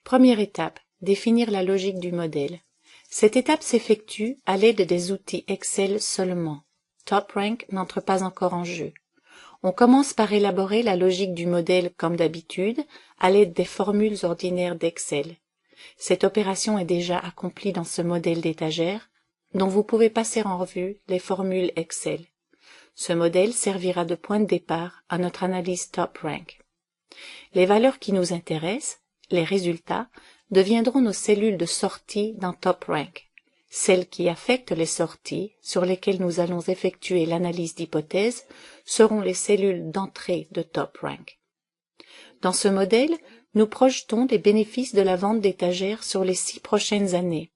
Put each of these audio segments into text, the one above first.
Première étape, définir la logique du modèle. Cette étape s'effectue à l'aide des outils Excel seulement. TopRank n'entre pas encore en jeu. On commence par élaborer la logique du modèle comme d'habitude à l'aide des formules ordinaires d'Excel. Cette opération est déjà accomplie dans ce modèle d'étagère, dont vous pouvez passer en revue les formules Excel. Ce modèle servira de point de départ à notre analyse TopRank. Les valeurs qui nous intéressent, les résultats, deviendront nos cellules de sortie dans TopRank. Celles qui affectent les sorties, sur lesquelles nous allons effectuer l'analyse d'hypothèse, seront les cellules d'entrée de TopRank. Dans ce modèle, nous projetons les bénéfices de la vente d'étagères sur les 6 prochaines années.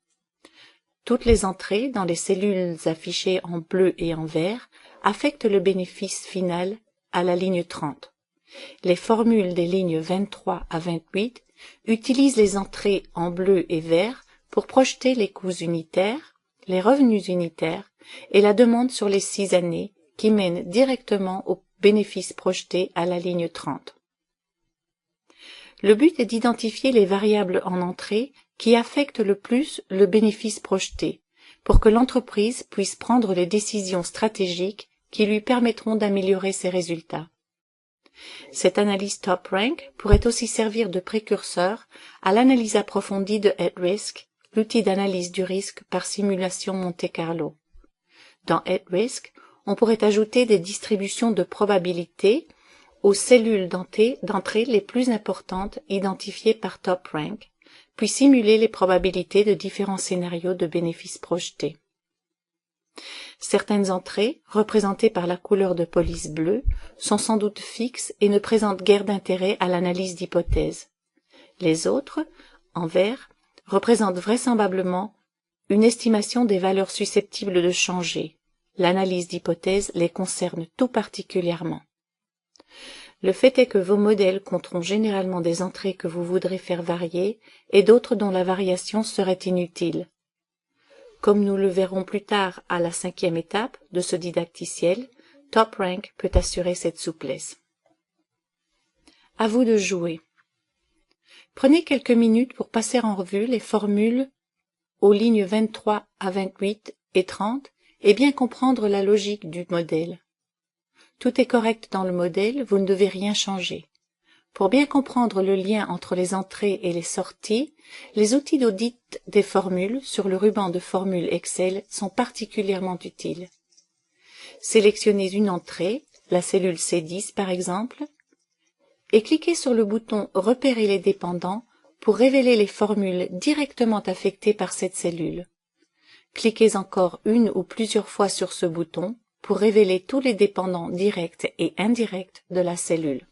Toutes les entrées dans les cellules affichées en bleu et en vert affectent le bénéfice final à la ligne 30. Les formules des lignes 23 à 28 utilisent les entrées en bleu et vert pour projeter les coûts unitaires, les revenus unitaires et la demande sur les 6 années qui mènent directement au bénéfice projeté à la ligne 30. Le but est d'identifier les variables en entrée qui affectent le plus le bénéfice projeté, pour que l'entreprise puisse prendre les décisions stratégiques qui lui permettront d'améliorer ses résultats. Cette analyse TopRank pourrait aussi servir de précurseur à l'analyse approfondie de HeadRisk, l'outil d'analyse du risque par simulation Monte-Carlo. Dans HeadRisk, on pourrait ajouter des distributions de probabilité aux cellules d'entrée les plus importantes identifiées par TopRank, puis simuler les probabilités de différents scénarios de bénéfices projetés. Certaines entrées, représentées par la couleur de police bleue, sont sans doute fixes et ne présentent guère d'intérêt à l'analyse d'hypothèse. Les autres, en vert, représentent vraisemblablement une estimation des valeurs susceptibles de changer. L'analyse d'hypothèse les concerne tout particulièrement. Le fait est que vos modèles compteront généralement des entrées que vous voudrez faire varier et d'autres dont la variation serait inutile. Comme nous le verrons plus tard à la 5e étape de ce didacticiel, TopRank peut assurer cette souplesse. À vous de jouer. Prenez quelques minutes pour passer en revue les formules aux lignes 23 à 28 et 30 et bien comprendre la logique du modèle. Tout est correct dans le modèle, vous ne devez rien changer. Pour bien comprendre le lien entre les entrées et les sorties, les outils d'audit des formules sur le ruban de formules Excel sont particulièrement utiles. Sélectionnez une entrée, la cellule C10 par exemple, et cliquez sur le bouton « Repérer les dépendants » pour révéler les formules directement affectées par cette cellule. Cliquez encore une ou plusieurs fois sur ce bouton pour révéler tous les dépendants directs et indirects de la cellule.